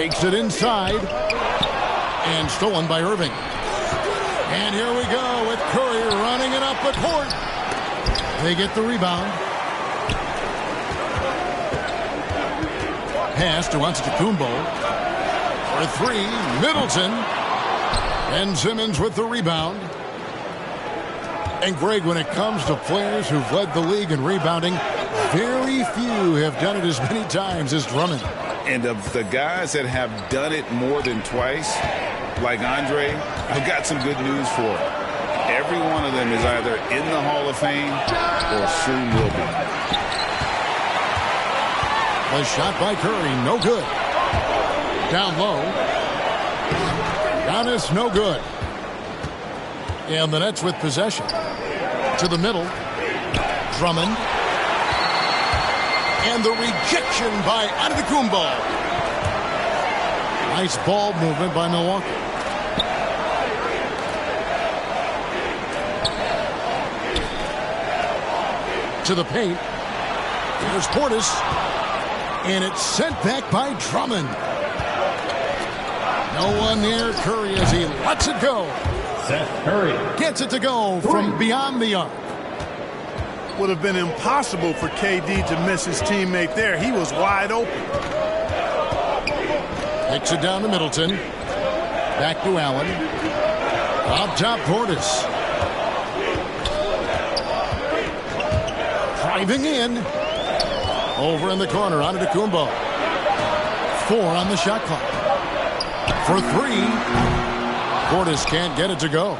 Takes it inside. And stolen by Irving. And here we go with Curry running it up the court. They get the rebound. Pass to Antetokounmpo. For three, Middleton. And Simmons with the rebound. And Greg, when it comes to players who've led the league in rebounding, very few have done it as many times as Drummond. And of the guys that have done it more than twice, like Andre, I've got some good news for him. Every one of them is either in the Hall of Fame or soon will be. A shot by Curry, no good. Down low. Giannis, no good. And the Nets with possession. To the middle. Drummond. And the rejection by Antetokounmpo. Nice ball movement by Milwaukee. To the paint. There's Portis. And it's sent back by Drummond. No one near Curry as he lets it go. Seth Curry gets it to go from beyond the arc. Would have been impossible for KD to miss his teammate there. He was wide open. Takes it down to Middleton. Back to Allen. Up top, Portis. Driving in. Over in the corner, Antetokounmpo. 4 on the shot clock. For 3. Portis can't get it to go.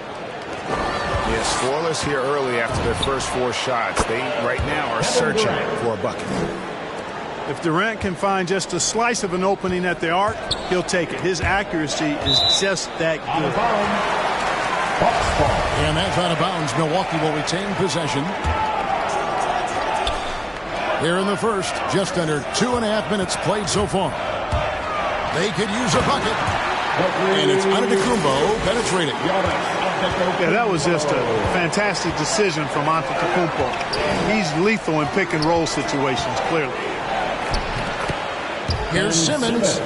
Yeah, scoreless here early after their first 4 shots. They right now are searching for a bucket. If Durant can find just a slice of an opening at the arc, he'll take it. His accuracy is just that good. And that's out of bounds. Milwaukee will retain possession. Here in the first, just under 2.5 minutes played so far. They could use a bucket. And it's Antetokounmpo penetrating. Yeah, that was just a fantastic decision from Antetokounmpo. He's lethal in pick and roll situations, clearly. Here's Simmons.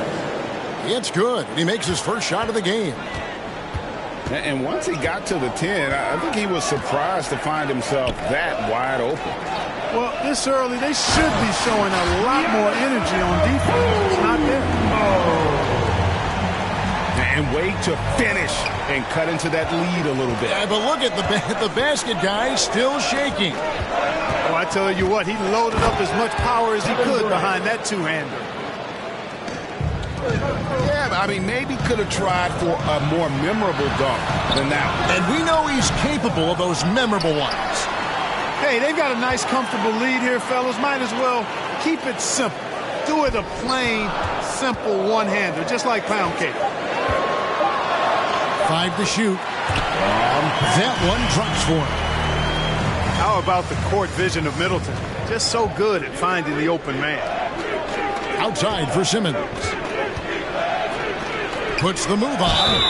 It's good. He makes his first shot of the game. And once he got to the 10, I think he was surprised to find himself that wide open. Well, this early, they should be showing a lot more energy on defense. It's not there. And wait to finish and cut into that lead a little bit. Yeah, but look at the basket guy still shaking. Oh, I tell you what, he loaded up as much power as he could behind that two-hander. Yeah, I mean, maybe could have tried for a more memorable dunk than that one. And we know he's capable of those memorable ones. Hey, they've got a nice, comfortable lead here, fellas. Might as well keep it simple. Do it a plain, simple one-hander, just like pound cake. 5 to shoot. That one drops for him. How about the court vision of Middleton? Just so good at finding the open man. Outside for Simmons. Puts the move on.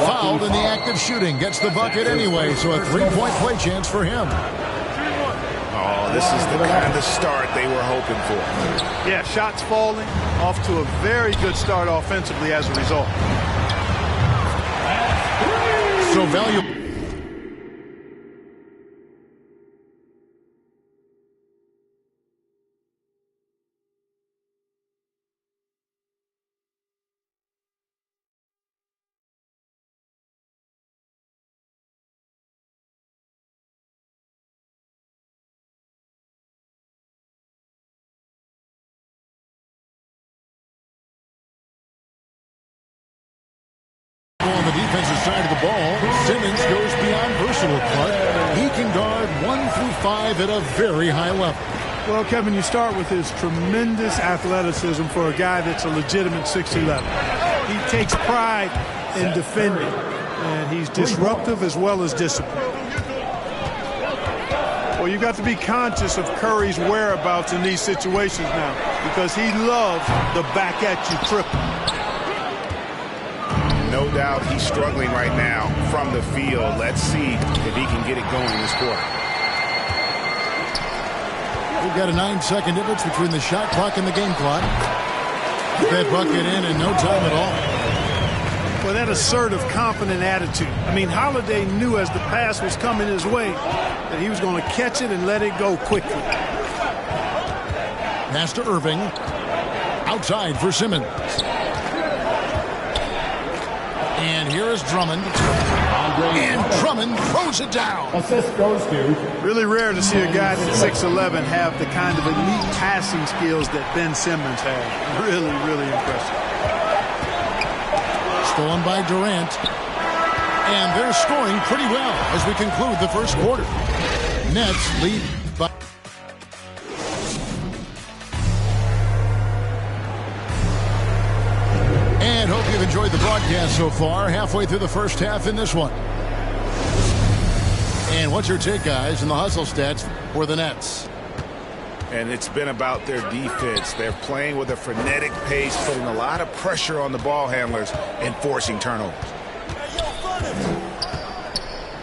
Fouled in the act of shooting. Gets the bucket anyway, so a 3-point play chance for him. Oh, this is the kind of start they were hoping for. Yeah, shots falling. Off to a very good start offensively as a result. So valuable. On the defensive side of the ball, Simmons goes beyond versatile, Clark. He can guard 1 through 5 at a very high level. Well, Kevin, you start with his tremendous athleticism for a guy that's a legitimate 6'11". He takes pride in defending, and he's disruptive as well as disciplined. Well, you've got to be conscious of Curry's whereabouts in these situations now, because he loves the back-at-you triple. No doubt he's struggling right now from the field. Let's see if he can get it going this quarter. We've got a 9-second difference between the shot clock and the game clock. Get that bucket in no time at all. Well, that assertive, confident attitude. I mean, Holiday knew as the pass was coming his way that he was going to catch it and let it go quickly. Pass to Irving. Outside for Simmons. And here is Drummond. And Drummond throws it down. Assist goes to. Really rare to see a guy that's 6'11" have the kind of elite passing skills that Ben Simmons has. Really, really impressive. Stolen by Durant. And they're scoring pretty well as we conclude the first quarter. Nets lead by... And hope you've enjoyed the broadcast so far. Halfway through the first half in this one. And what's your take, guys, in the hustle stats for the Nets? And it's been about their defense. They're playing with a frenetic pace, putting a lot of pressure on the ball handlers and forcing turnovers.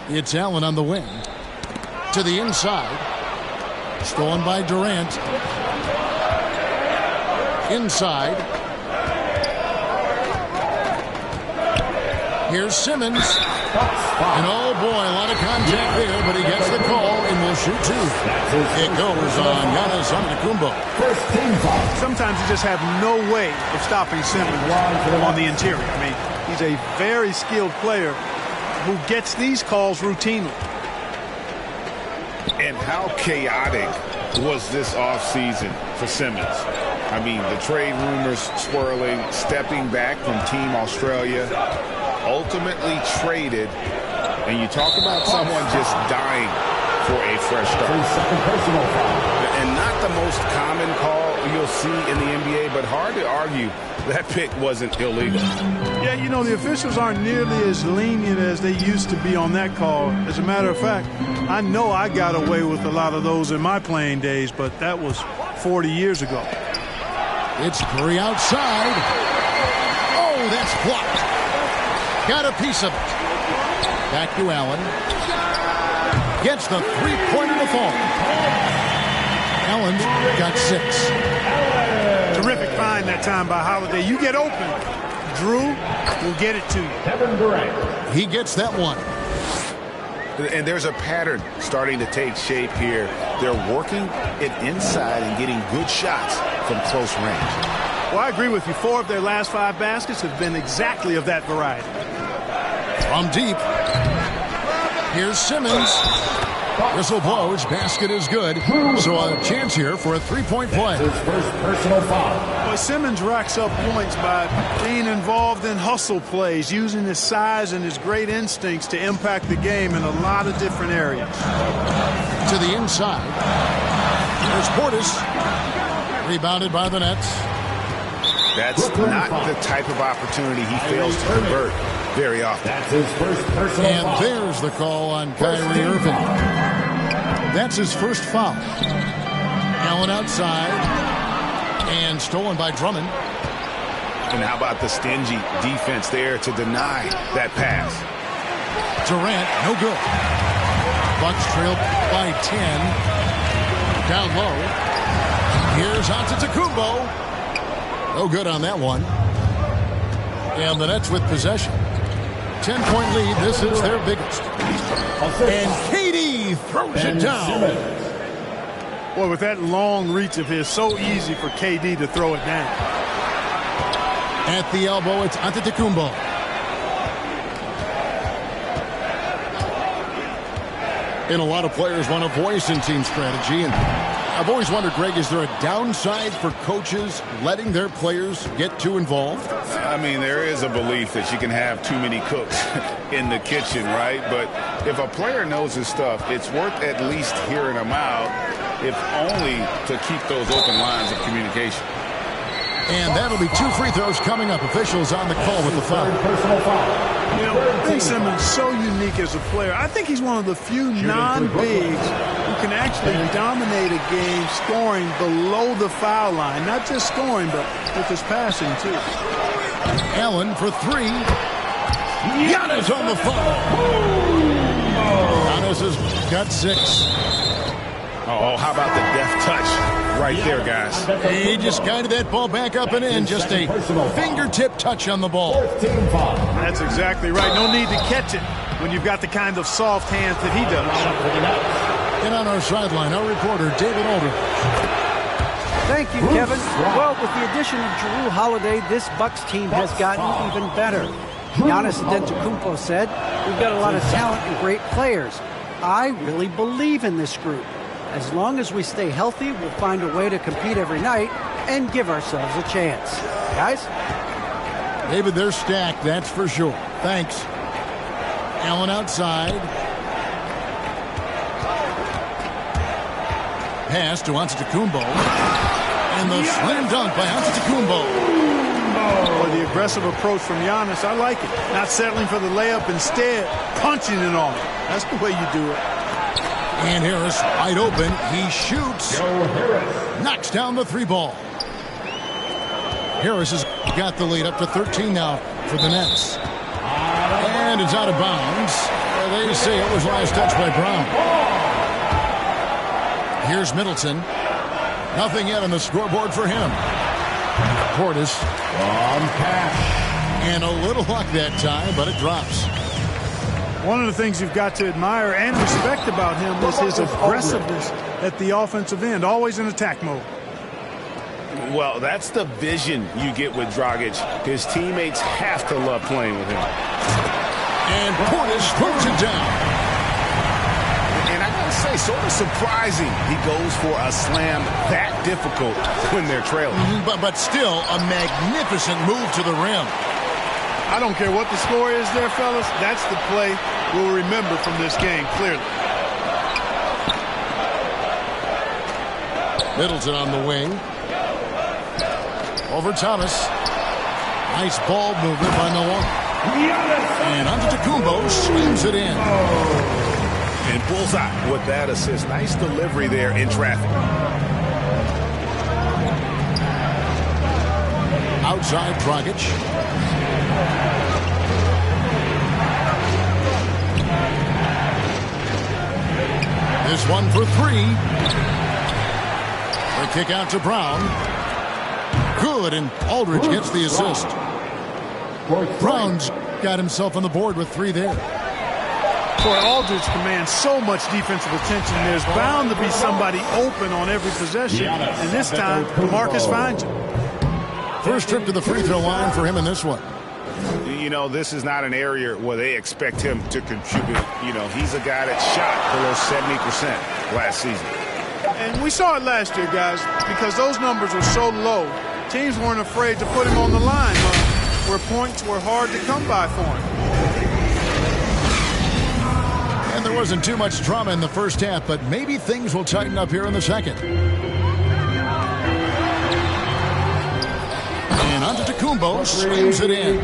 It's Allen on the wing. To the inside. Stolen by Durant. Inside. Here's Simmons. And oh boy, a lot of contact there, but he gets the call and will shoot two. It goes on Giannis Antetokounmpo. Sometimes you just have no way of stopping Simmons on the interior. I mean, he's a very skilled player who gets these calls routinely. And how chaotic was this offseason for Simmons? I mean, the trade rumors swirling, stepping back from Team Australia, ultimately traded, and you talk about someone just dying for a fresh start. And not the most common call you'll see in the NBA, but hard to argue that pick wasn't illegal. Yeah, you know, the officials aren't nearly as lenient as they used to be on that call. As a matter of fact, I know I got away with a lot of those in my playing days, but that was 40 years ago. It's Curry outside. Oh, that's blocked. Got a piece of it. Back to Allen. Gets the three-pointer to fall. Allen got 6. Terrific find that time by Holiday. You get open. Drew will get it to you. Kevin Durant. He gets that one. And there's a pattern starting to take shape here. They're working it inside and getting good shots from close range. Well, I agree with you. 4 of their last 5 baskets have been exactly of that variety. From deep. Here's Simmons. Whistle blows. Basket is good. So a chance here for a three-point play. His first personal foul. Well, Simmons racks up points by being involved in hustle plays, using his size and his great instincts to impact the game in a lot of different areas. To the inside. There's Portis. Rebounded by the Nets. That's not the type of opportunity he fails to convert very often. That's his first personal And foul. there's the call on Kyrie Irving. That's his first foul. Allen outside. And stolen by Drummond. And how about the stingy defense there to deny that pass? Durant, no good. Bucks trail by 10. Down low. Here's Antetokounmpo. No good on that one. And the Nets with possession. 10-point lead. This is their biggest. And KD throws it down. Boy, with that long reach of his, so easy for KD to throw it down. At the elbow, it's Antetokounmpo. And a lot of players want a voice in team strategy. And I've always wondered, Greg, is there a downside for coaches letting their players get too involved? I mean, there is a belief that you can have too many cooks in the kitchen, right? But if a player knows his stuff, it's worth at least hearing them out, if only to keep those open lines of communication. And that'll be 2 free throws coming up. Officials on the call with the foul. Personal foul. You know, Ben Simmons is so unique as a player. I think he's one of the few non-bigs who can actually dominate a game scoring below the foul line. Not just scoring, but with his passing, too. Allen for 3. Giannis on the foul. Giannis has got 6. Oh, how about the deft touch right there, guys. He just guided that ball back up and in. Just a fingertip touch on the ball. That's exactly right. No need to catch it when you've got the kind of soft hands that he does. And on our sideline, our reporter, David Aldridge. Thank you, Kevin. Well, with the addition of Jrue Holiday, this Bucks team has gotten even better. Giannis Antetokounmpo said, "We've got a lot of talent and great players. I really believe in this group. As long as we stay healthy, we'll find a way to compete every night and give ourselves a chance." Guys? David, they're stacked, that's for sure. Thanks. Allen outside. Pass to Antetokounmpo. And the slam dunk by Antetokounmpo. Oh, the aggressive approach from Giannis, I like it. Not settling for the layup, instead punching it on. That's the way you do it. And Harris wide open. He shoots. Knocks down the three ball. Harris has got the lead up to 13 now for the Nets. And it's out of bounds. They say it was last touched by Brown. Here's Middleton. Nothing yet on the scoreboard for him. Portis. And a little luck that time, but it drops. One of the things you've got to admire and respect about him is his aggressiveness at the offensive end, always in attack mode. Well, that's the vision you get with Dragic. His teammates have to love playing with him. And Portis throws it down. And I gotta say, sort of surprising he goes for a slam that difficult when they're trailing. But still a magnificent move to the rim. I don't care what the score is there, fellas. That's the play we'll remember from this game, clearly. Middleton on the wing. Over Thomas. Nice ball movement by Milwaukee. And Antetokounmpo swings it in. And bullseye with that assist. Nice delivery there in traffic. Outside Dragic. This one for three. The kick out to Brown. Good, and Aldridge gets the assist. Brown's got himself on the board with three there. Boy, Aldridge commands so much defensive attention. There's bound to be somebody open on every possession. And this time, Marcus finds him. First trip to the free throw line for him in this one. You know, this is not an area where they expect him to contribute. You know, he's a guy that shot below 70% last season. And we saw it last year, guys, because those numbers were so low. Teams weren't afraid to put him on the line where points were hard to come by for him. And there wasn't too much drama in the first half, but maybe things will tighten up here in the second. And Antetokounmpo swings it in.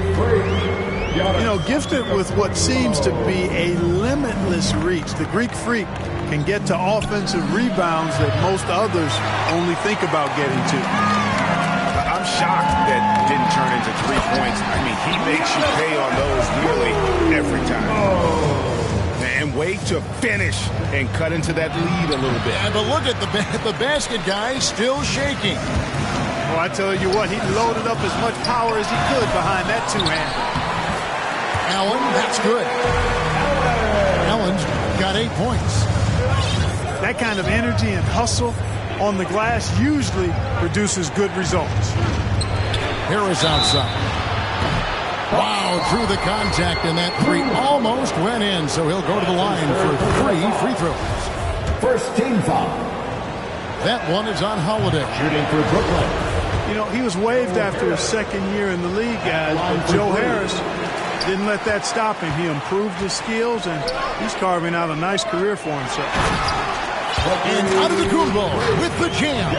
You know, gifted with what seems to be a limitless reach, the Greek Freak can get to offensive rebounds that most others only think about getting to. I'm shocked that didn't turn into 3 points. I mean, he makes you pay on those nearly every time. And wait to finish and cut into that lead a little bit. Yeah, but look at the basket guy still shaking. Well, I tell you what, he loaded up as much power as he could behind that two-hander. Allen, that's good. Allen's got 8 points. That kind of energy and hustle on the glass usually produces good results. Harris outside. Wow, through the contact, and that three almost went in, so he'll go to the line for 3 free throws. First team foul. That one is on Holiday. Shooting for Brooklyn. You know, he was waived after his second year in the league, guys, but Joe Harris didn't let that stop him. He improved his skills, and he's carving out a nice career for himself. And Antetokounmpo with the jam.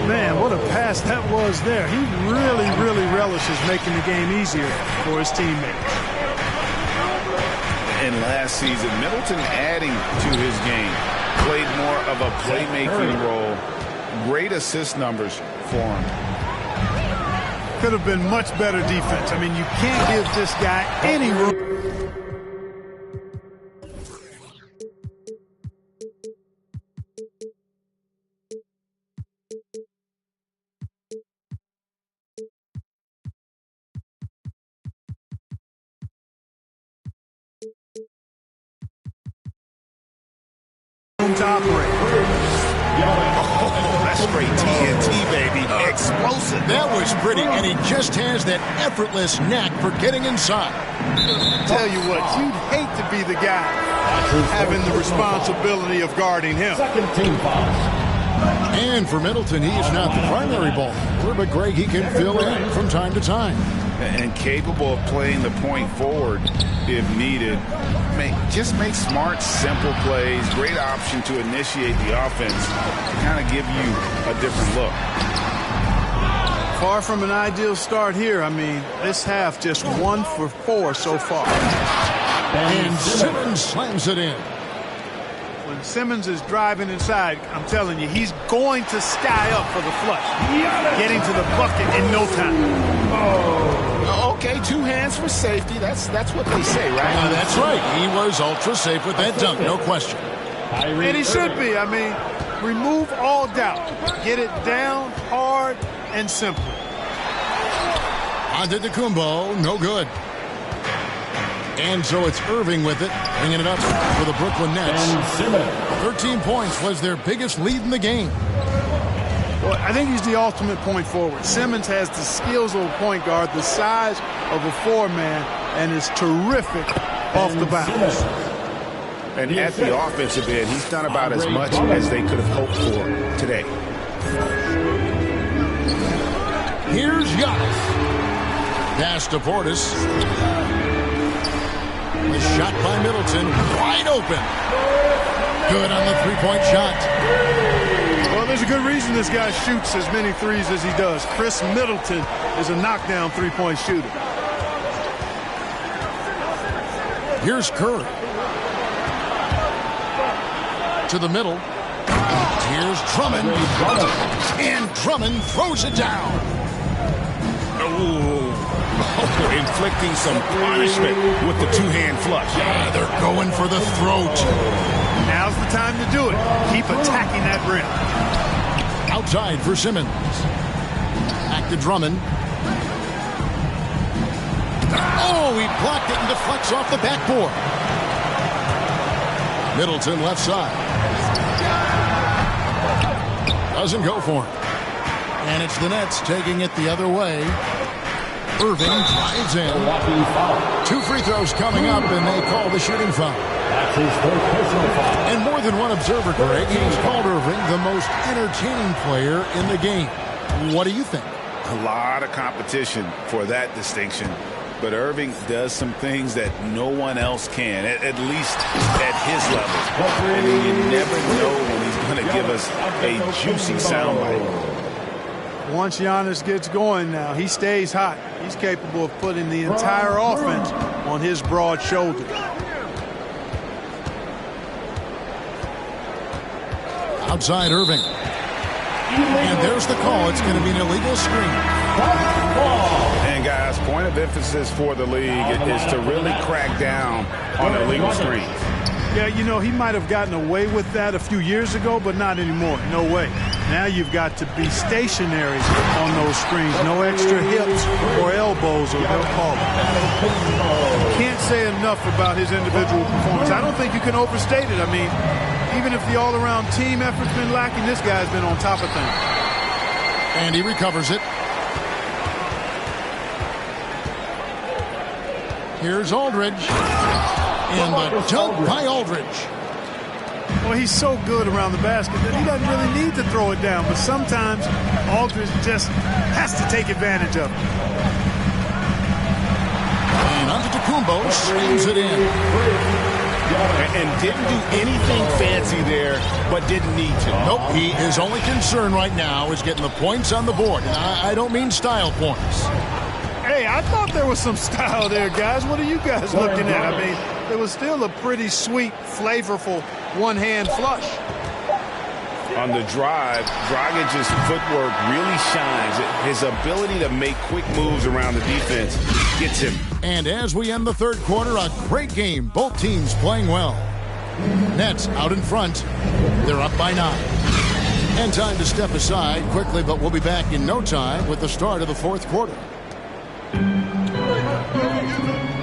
Man, what a pass that was there. He really, really relishes making the game easier for his teammates. And last season, Middleton adding to his game, played more of a playmaking role. Great assist numbers for him. Could have been much better defense. I mean, you can't give this guy any room. to operate. Oh, that's straight TNT, baby. Explosive. That was pretty, and he just has that effortless knack for getting inside. Tell you what, you'd hate to be the guy having the responsibility of guarding him. Second team foul. And for Middleton, he is not the primary ball handler, but Greg, he can fill in from time to time. And capable of playing the point forward if needed. Just make smart, simple plays. Great option to initiate the offense. Kind of give you a different look. Far from an ideal start here. I mean, this half just 1 for 4 so far. And Simmons slams it in. When Simmons is driving inside, I'm telling you, he's going to sky up for the flush. Getting to the bucket in no time. Okay, 2 hands for safety. That's what they say, right? That's right. He was ultra safe with that dunk, no question. And he should be. I mean, remove all doubt. Get it down, hard, and simple. Antetokounmpo, no good. And so it's Irving with it, bringing it up for the Brooklyn Nets. 13 points was their biggest lead in the game. Well, I think he's the ultimate point forward. Simmons has the skills of a point guard, the size of a 4-man, and is terrific off the bounce. And at the offensive end, he's done about as much as they could have hoped for today. Here's Giannis. Pass to Portis. The shot by Middleton, wide open. Good on the three-point shot. Well, there's a good reason this guy shoots as many threes as he does. Chris Middleton is a knockdown three-point shooter. Here's Curry. To the middle. Here's Drummond. And Drummond throws it down. Inflicting some punishment with the 2-hand flush. Yeah, they're going for the throat. Now's the time to do it. Keep attacking that rim. Outside for Simmons. Back to Drummond. Oh, he blocked it and deflects off the backboard. Middleton left side. Doesn't go for it. And it's the Nets taking it the other way. Irving drives in. 2 free throws coming up, and they call the shooting foul. And more than one observer, Greg, he's called Irving the most entertaining player in the game. What do you think? A lot of competition for that distinction. But Irving does some things that no one else can, at least at his level. And you never know when he's going to give us a juicy soundbite. Once Giannis gets going now, he stays hot. He's capable of putting the entire offense on his broad shoulders. Outside Irving. And there's the call. It's going to be an illegal screen. And guys, point of emphasis for the league is to really crack down on illegal screens. Yeah, you know, he might have gotten away with that a few years ago, but not anymore. No way. Now you've got to be stationary on those screens. No extra hips or elbows, or they'll call it. Can't say enough about his individual performance. I don't think you can overstate it. I mean, even if the all-around team effort's been lacking, this guy's been on top of things. And he recovers it. Here's Aldridge. And the dunk by Aldridge. Well, he's so good around the basket that he doesn't really need to throw it down. But sometimes Aldridge just has to take advantage of it. And Antetokounmpo slams it in. And didn't do anything fancy there, but didn't need to. Nope, his only concern right now is getting the points on the board. And I don't mean style points. Hey, I thought there was some style there, guys. What are you guys looking at? I mean, it was still a pretty sweet, flavorful one-hand flush. On the drive, Dragic's footwork really shines. His ability to make quick moves around the defense gets him. And as we end the third quarter, a great game. Both teams playing well. Nets out in front. They're up by 9. And time to step aside quickly, but we'll be back in no time with the start of the fourth quarter.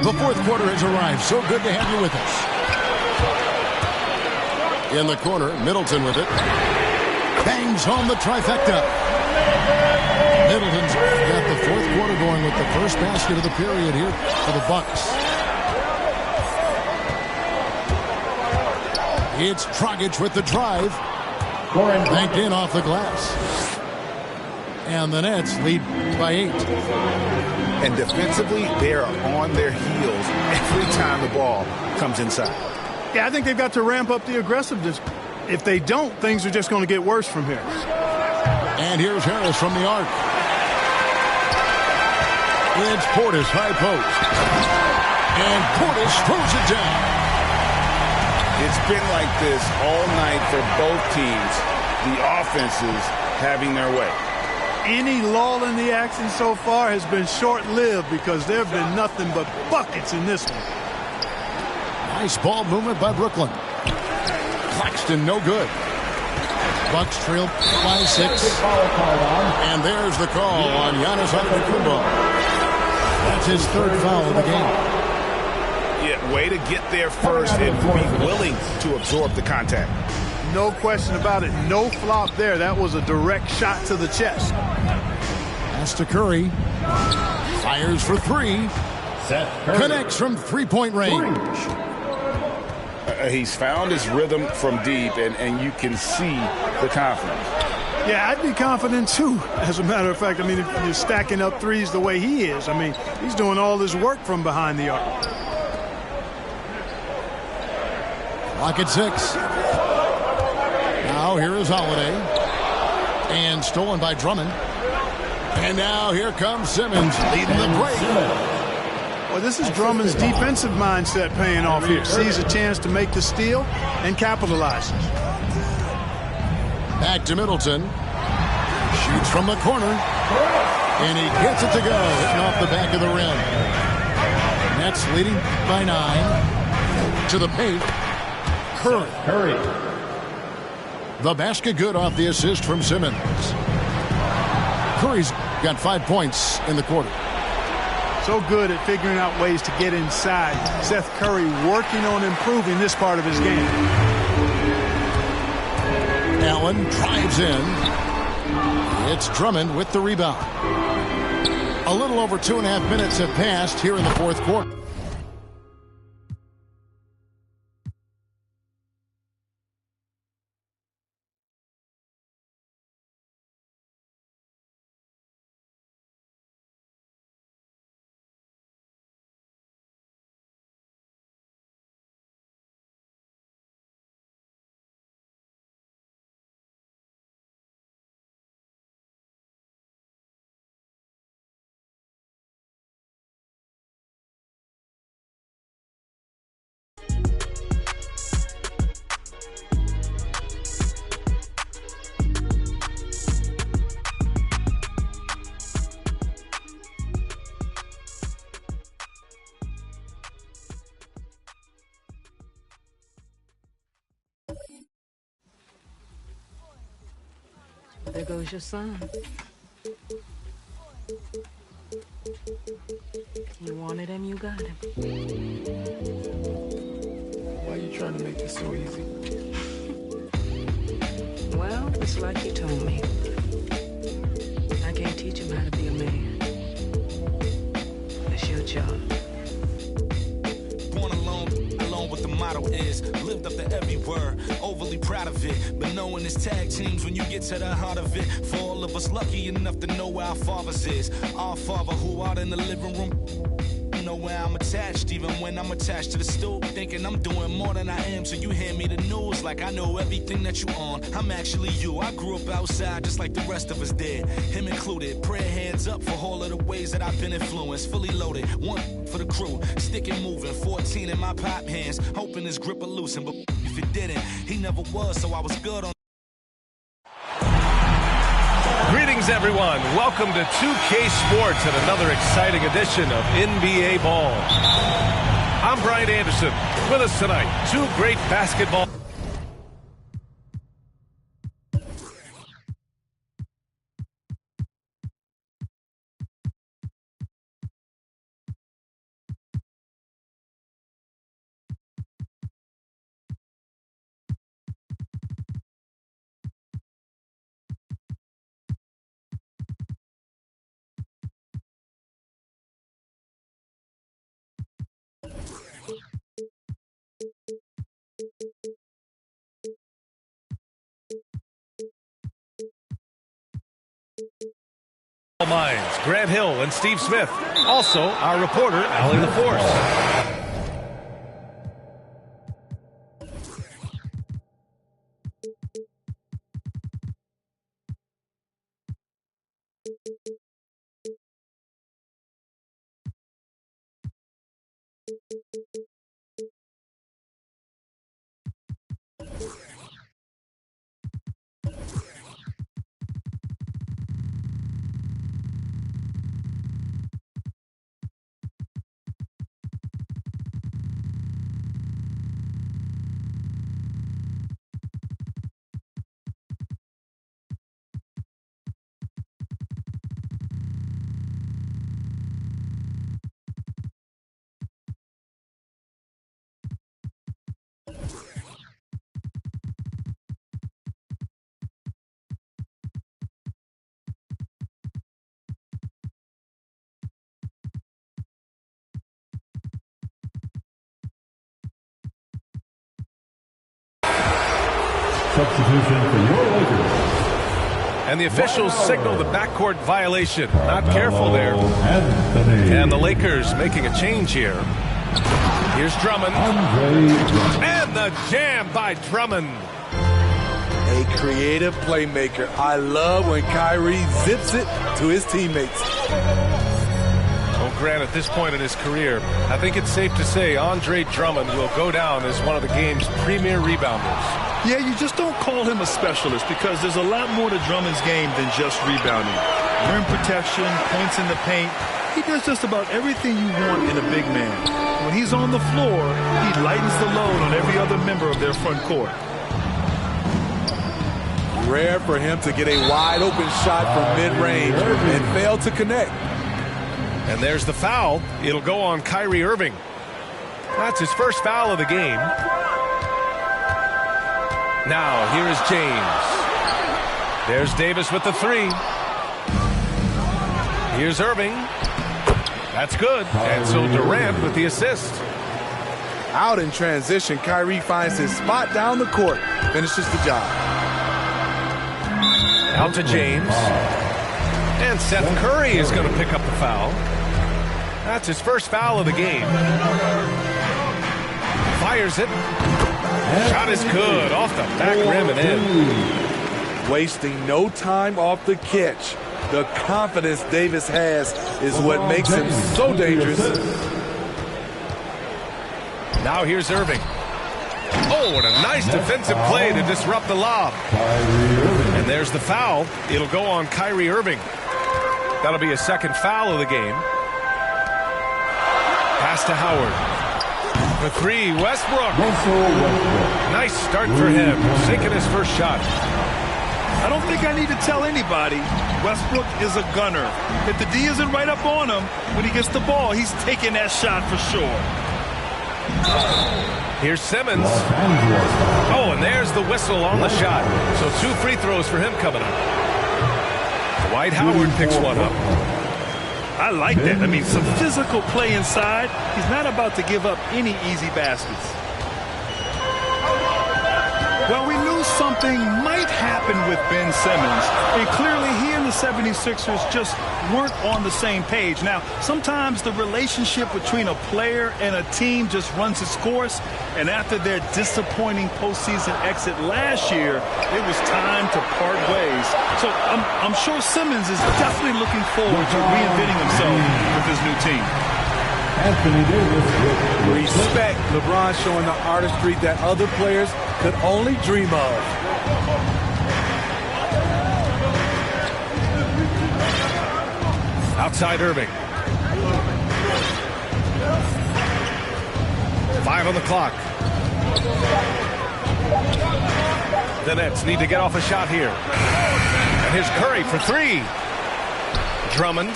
The fourth quarter has arrived. So good to have you with us. In the corner, Middleton with it. Bangs home the trifecta. Middleton's got the fourth quarter going with the first basket of the period here for the Bucks. It's Dragic with the drive. Banked in off the glass. And the Nets lead by 8. And defensively, they are on their heels every time the ball comes inside. Yeah, I think they've got to ramp up the aggressiveness. If they don't, things are just going to get worse from here. And here's Harris from the arc. It's Portis, high post. And Portis throws it down. It's been like this all night for both teams. The offenses having their way. Any lull in the action so far has been short-lived because there have been nothing but buckets in this one. Nice ball movement by Brooklyn. Claxton, no good. Bucks trail by 6. And there's the call on Giannis Antetokounmpo. That's his third foul of the game. Yeah, way to get there first and be willing to absorb the contact. No question about it. No flop there. That was a direct shot to the chest. Pass to Curry. Fires for 3. Connects from three-point range. He's found his rhythm from deep, and you can see the confidence. Yeah, I'd be confident, too. As a matter of fact, I mean, if you're stacking up threes the way he is, I mean, he's doing all his work from behind the arc. Clock at 6. Now here is Holiday. And stolen by Drummond. And now here comes Simmons leading the break. Well, this is Drummond's defensive mindset paying off here. Sees a chance to make the steal and capitalizes. Back to Middleton. Shoots from the corner. And he gets it to go. Hitting off the back of the rim. Nets leading by 9. To the paint. Curry. The basket good off the assist from Simmons. Curry's got 5 points in the quarter. So good at figuring out ways to get inside. Seth Curry working on improving this part of his game. Allen drives in. It's Drummond with the rebound. A little over 2.5 minutes have passed here in the fourth quarter. There goes your son. You wanted him, you got him. Why are you trying to make this so easy? Well, it's like you told me. I can't teach him how to be a man. It's your job. Born alone what the motto is. Lived up to every word, overly proud of it. But knowing it's tag teams when you get to the heart of it. For all of us lucky enough to know where our fathers is. Our father who out in the living room. Know where I'm attached, even when I'm attached to the stool. Thinking I'm doing more than I am, so you hand me the news like I know everything that you on. I'm actually you. I grew up outside just like the rest of us did, him included. Prayer hands up for all of the ways that I've been influenced. Fully loaded, one for the crew, sticking moving. 14 in my pop hands, hoping his grip will loosen, but if it didn't, he never was, so I was good on. Greetings, everyone. Welcome to 2K Sports and another exciting edition of NBA Ball. I'm Brian Anderson. With us tonight, 2 great basketball Minds, Grant Hill and Steve Smith. Also, our reporter, Allie LaForce. Substitution for your Lakers. And the officials signal the backcourt violation. Not careful there. And the Lakers making a change here. Here's Drummond. And the jam by Drummond. A creative playmaker. I love when Kyrie zips it to his teammates. Well, Grant, at this point in his career, I think it's safe to say Andre Drummond will go down as one of the game's premier rebounders. Yeah, you just don't call him a specialist because there's a lot more to Drummond's game than just rebounding. Rim protection, points in the paint. He does just about everything you want in a big man. When he's on the floor, he lightens the load on every other member of their front court. Rare for him to get a wide open shot from mid-range and fail to connect. And there's the foul. It'll go on Kyrie Irving. That's his first foul of the game. Now, here is James. There's Davis with the three. Here's Irving. That's good. And so Durant with the assist. Out in transition, Kyrie finds his spot down the court. Finishes the job. Out to James. And Seth Curry is going to pick up the foul. That's his first foul of the game. Fires it. Shot is good. Off the back rim and in. Wasting no time off the catch. The confidence Davis has is what makes him so dangerous. Now here's Irving. Oh, what a nice defensive play to disrupt the lob. And there's the foul. It'll go on Kyrie Irving. That'll be a second foul of the game. Pass to Howard. The three, Westbrook. Nice start for him. Sinking his first shot. I don't think I need to tell anybody, Westbrook is a gunner. If the D isn't right up on him, when he gets the ball, he's taking that shot for sure. Here's Simmons. Oh, and there's the whistle on the shot. So 2 free throws for him coming up. Dwight Howard picks one up. I like that. I mean, some physical play inside. He's not about to give up any easy baskets. Well, we knew something might happen with Ben Simmons, and clearly he and the 76ers just weren't on the same page. Now, sometimes the relationship between a player and a team just runs its course, and after their disappointing postseason exit last year, it was time to part ways. So I'm sure Simmons is definitely looking forward to reinventing himself with his new team. Anthony Davis. Respect. LeBron showing the artistry that other players could only dream of. Outside Irving. 5 on the clock. The Nets need to get off a shot here. And here's Curry for 3. Drummond.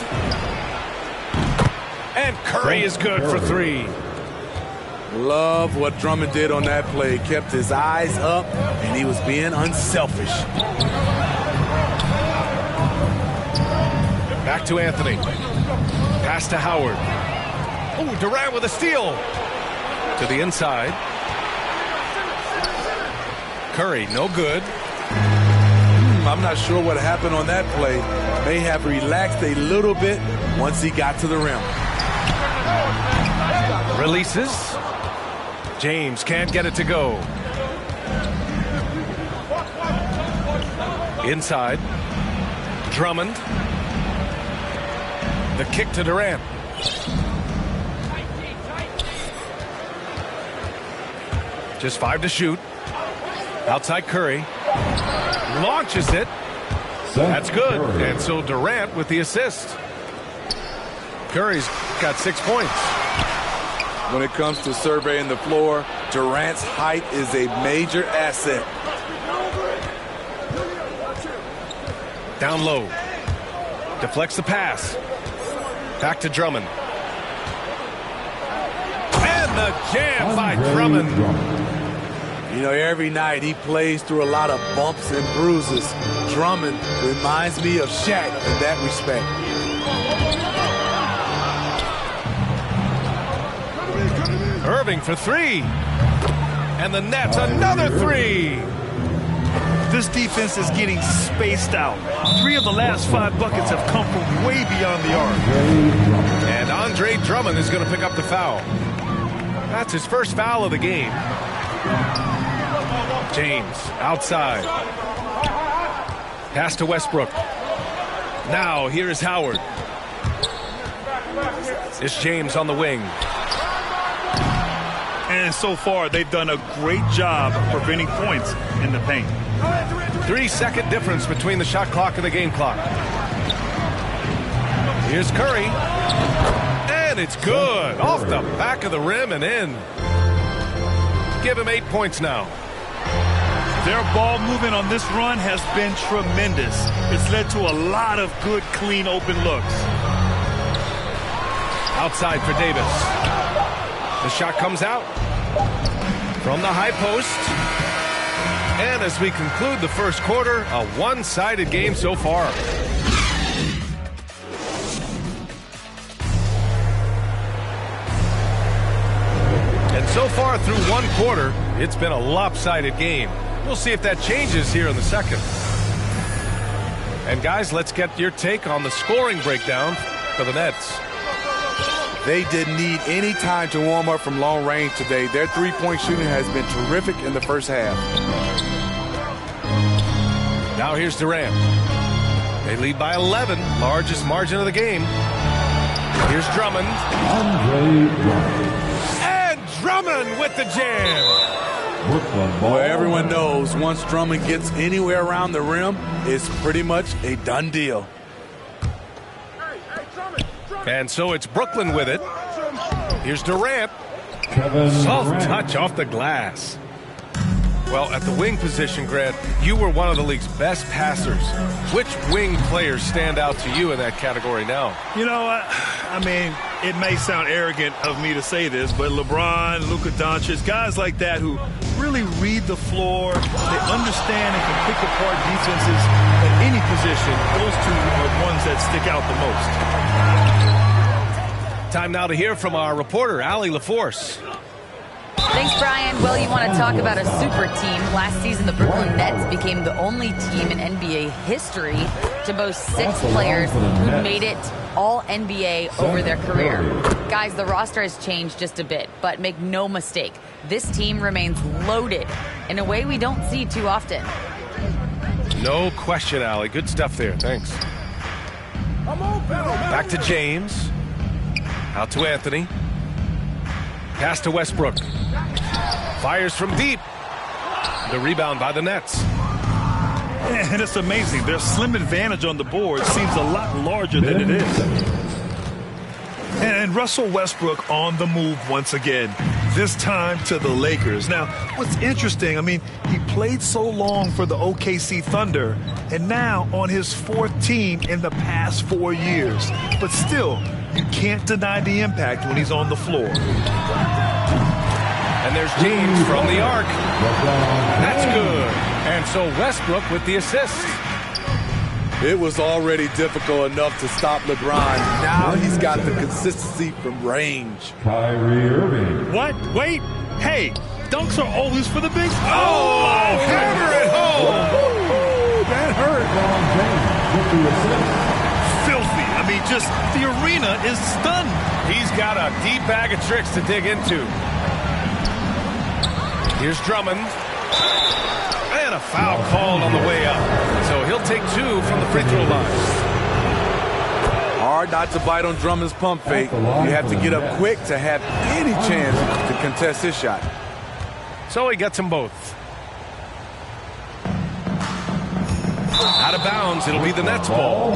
And Curry is good for 3. Love what Drummond did on that play. Kept his eyes up, and he was being unselfish. Back to Anthony. Pass to Howard. Oh, Durant with a steal. To the inside. I'm not sure what happened on that play. May have relaxed a little bit once he got to the rim. Releases. James can't get it to go. Inside. Drummond. The kick to Durant. Just 5 to shoot. Outside Curry. Launches it. That's good. And so Durant with the assist. Curry's got 6 points. When it comes to surveying the floor, Durant's height is a major asset. Down low. Deflects the pass. Back to Drummond. And the jam by Drummond. You know, every night he plays through a lot of bumps and bruises. Drummond reminds me of Shaq in that respect. Irving for 3. And the Nets another 3. This defense is getting spaced out. 3 of the last 5 buckets have come from way beyond the arc. And Andre Drummond is going to pick up the foul. That's his first foul of the game. James outside. Pass to Westbrook. Now here's Howard. It's James on the wing. And so far, they've done a great job of preventing points in the paint. 3-second difference between the shot clock and the game clock. Here's Curry. And it's good. Off the back of the rim and in. Give him 8 points now. Their ball movement on this run has been tremendous. It's led to a lot of good, clean, open looks. Outside for Davis. The shot comes out from the high post. And as we conclude the first quarter, a one-sided game so far. And so far through one quarter, it's been a lopsided game. We'll see if that changes here in the second. And guys, let's get your take on the scoring breakdown for the Nets. They didn't need any time to warm up from long range today. Their three-point shooting has been terrific in the first half. Now here's Durant. They lead by 11, largest margin of the game. Here's Drummond. And Drummond with the jam. Well, everyone knows once Drummond gets anywhere around the rim, it's pretty much a done deal. And so it's Brooklyn with it. Here's Durant. Soft touch off the glass. Well, at the wing position, Grant, you were one of the league's best passers. Which wing players stand out to you in that category now? You know, I mean, it may sound arrogant of me to say this, but LeBron, Luka Doncic, guys like that who really read the floor, they understand and can pick apart defenses at any position. Those two are ones that stick out the most. Time now to hear from our reporter, Allie LaForce. Thanks, Brian. Well, you want to talk about a super team. Last season, the Brooklyn Nets became the only team in NBA history to boast 6 players who made it all NBA over their career. Guys, the roster has changed just a bit, but make no mistake, this team remains loaded in a way we don't see too often. No question, Allie. Good stuff there. Thanks. Back to James. Out to Anthony. Pass to Westbrook. Fires from deep. The rebound by the Nets. And it's amazing. Their slim advantage on the board seems a lot larger than it is. And Russell Westbrook on the move once again, this time to the Lakers. Now, what's interesting, I mean, he played so long for the OKC Thunder, and now on his 4th team in the past 4 years. But still, you can't deny the impact when he's on the floor. And there's James from the arc. That's good. And so Westbrook with the assist. It was already difficult enough to stop LeBron. Now he's got the consistency from range. Kyrie Irving. What? Wait. Hey, dunks are always for the big. Oh, hammer it home. That hurt. Filthy. I mean, just the arena is stunned. He's got a deep bag of tricks to dig into. Here's Drummond. And a foul called on the way up. So he'll take 2 from the free throw line. Hard not to bite on Drummond's pump fake. You have to get up quick to have any chance to contest his shot. So he gets them both. Out of bounds, it'll be the Nets ball.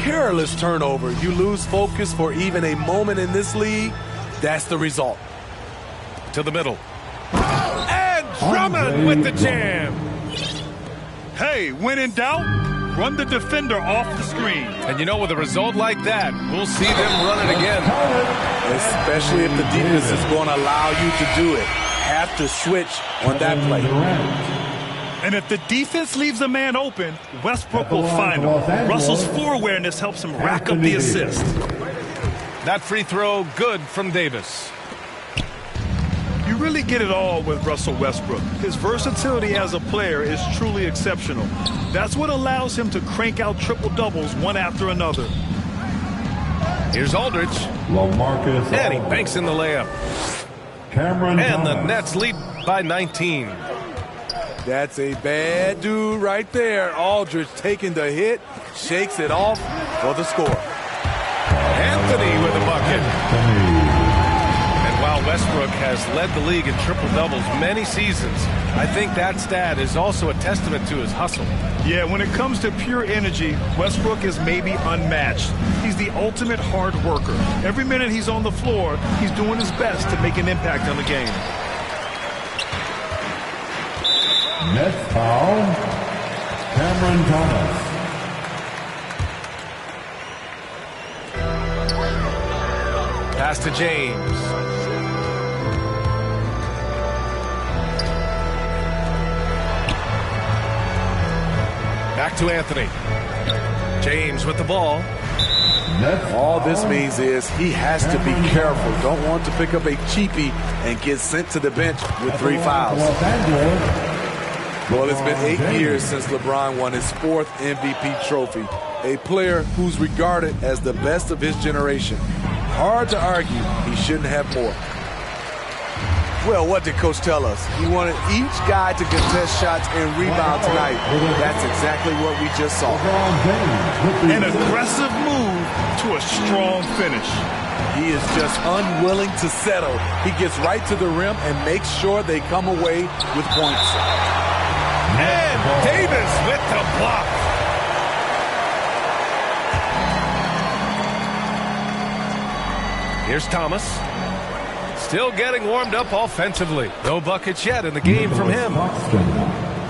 Careless turnover. You lose focus for even a moment in this league. That's the result. To the middle. And Drummond with the jam. Hey, when in doubt, run the defender off the screen. And you know, with a result like that, we'll see them run it again. Especially if the defense is going to allow you to do it. Have to switch on that play. And if the defense leaves a man open, Westbrook will find him. Russell's floor awareness helps him rack up the assist. That free throw good from Davis. You really get it all with Russell Westbrook. His versatility as a player is truly exceptional. That's what allows him to crank out triple-doubles one after another. Here's Aldridge. LaMarcus And he banks in the layup. Cameron And the Thomas. Nets lead by 19. That's a bad dude right there. Aldridge taking the hit, shakes it off for the score. Anthony with a bucket. And while Westbrook has led the league in triple-doubles many seasons, I think that stat is also a testament to his hustle. Yeah, when it comes to pure energy, Westbrook is maybe unmatched. He's the ultimate hard worker. Every minute he's on the floor, he's doing his best to make an impact on the game. Nets foul. Cameron Thomas. Pass to James. Back to Anthony. James with the ball. All this means is he has to be careful. Don't want to pick up a cheapie and get sent to the bench with 3 fouls. Well, it's been 8 years since LeBron won his 4th MVP trophy. A player who's regarded as the best of his generation. Hard to argue he shouldn't have more. Well, what did Coach tell us? He wanted each guy to contest shots and rebound tonight. That's exactly what we just saw. An aggressive move to a strong finish. He is just unwilling to settle. He gets right to the rim and makes sure they come away with points. And Davis with the block. Here's Thomas. Still getting warmed up offensively. No buckets yet in the game from him.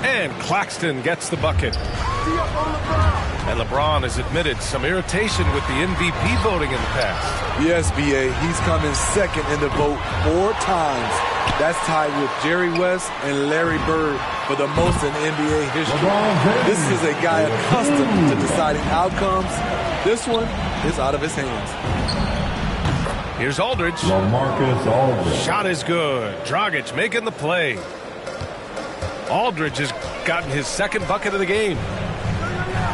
And Claxton gets the bucket. And LeBron has admitted some irritation with the MVP voting in the past. Yes, B.A. He's come in second in the vote 4 times. That's tied with Jerry West and Larry Bird for the most in NBA history. This is a guy accustomed to deciding outcomes. This one is out of his hands. Here's Aldridge. LaMarcus Aldridge. Shot is good. Dragic making the play. Aldridge has gotten his 2nd bucket of the game.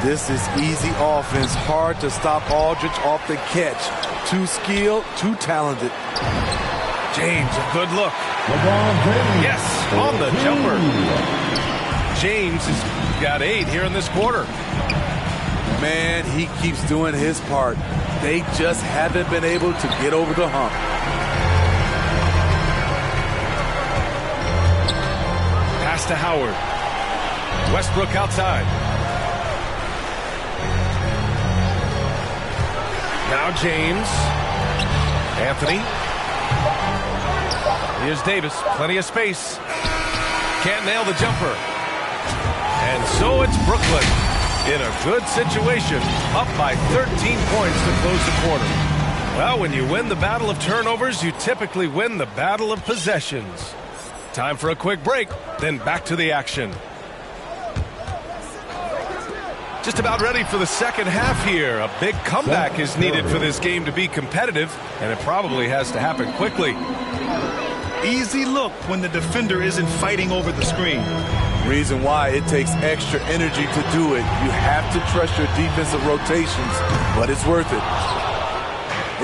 This is easy offense. Hard to stop Aldridge off the catch. Too skilled, too talented. James, a good look. LeBron James. Yes, on the jumper. James has got 8 here in this quarter. Man, he keeps doing his part. They just haven't been able to get over the hump. Pass to Howard. Westbrook outside. Now James. Anthony. Here's Davis. Plenty of space. Can't nail the jumper. And so it's Brooklyn in a good situation, up by 13 points to close the quarter. Well, when you win the battle of turnovers, you typically win the battle of possessions. Time for a quick break, then back to the action. Just about ready for the second half here. A big comeback is needed for this game to be competitive, and it probably has to happen quickly. Easy look when the defender isn't fighting over the screen. Reason why it takes extra energy to do it. You have to trust your defensive rotations, but it's worth it.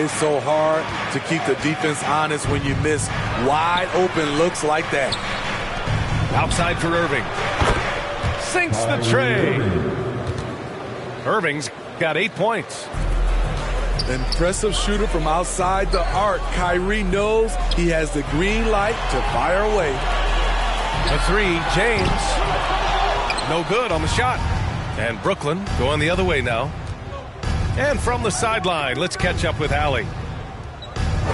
It's so hard to keep the defense honest when you miss wide open looks like that. Outside for Irving. Sinks the tray. Irving's got 8 points. Impressive shooter from outside the arc. Kyrie knows he has the green light to fire away. The three, James. No good on the shot. And Brooklyn going the other way now. And from the sideline, let's catch up with Allie.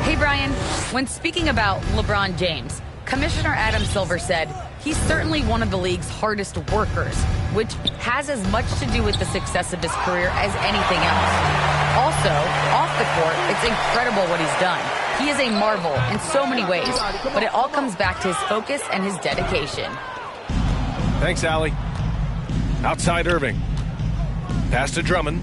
Hey, Brian. When speaking about LeBron James, Commissioner Adam Silver said he's certainly one of the league's hardest workers, which has as much to do with the success of his career as anything else. Also, off the court, it's incredible what he's done. He is a marvel in so many ways, but it all comes back to his focus and his dedication. Thanks, Allie. Outside Irving. Pass to Drummond.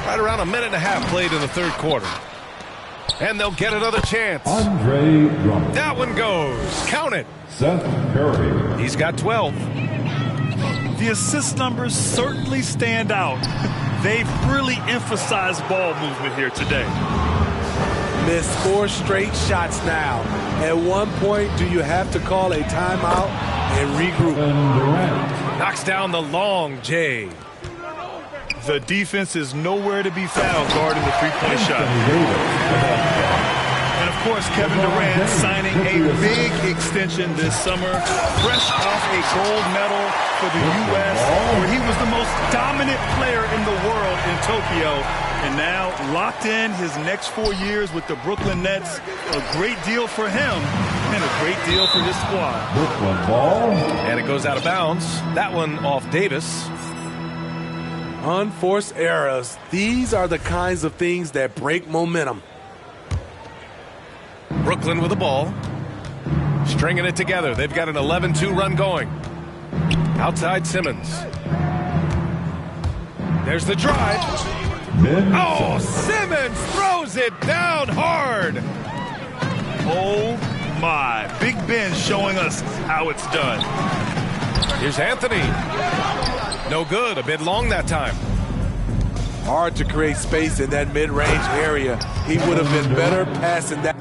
Right around a minute and a half played in the third quarter. And they'll get another chance. Andre Drummond. That one goes. Count it. Seth Curry. He's got 12. The assist numbers certainly stand out. They've really emphasized ball movement here today. Missed 4 straight shots now. At one point, do you have to call a timeout and regroup? Knocks down the long J. The defense is nowhere to be found guarding the three-point shot. And, of course, Kevin Durant signing a big extension this summer, fresh off a gold medal for the U.S., where he was the most dominant player in the world in Tokyo. And now locked in his next 4 years with the Brooklyn Nets. A great deal for him and a great deal for his squad. Brooklyn ball. And it goes out of bounds. That one off Davis. Unforced errors. These are the kinds of things that break momentum. Brooklyn with the ball. Stringing it together. They've got an 11-2 run going. Outside Simmons. There's the drive. Oh, Simmons throws it down hard. Oh, my. Big Ben showing us how it's done. Here's Anthony. No good. A bit long that time. Hard to create space in that mid-range area. He would have been better passing that.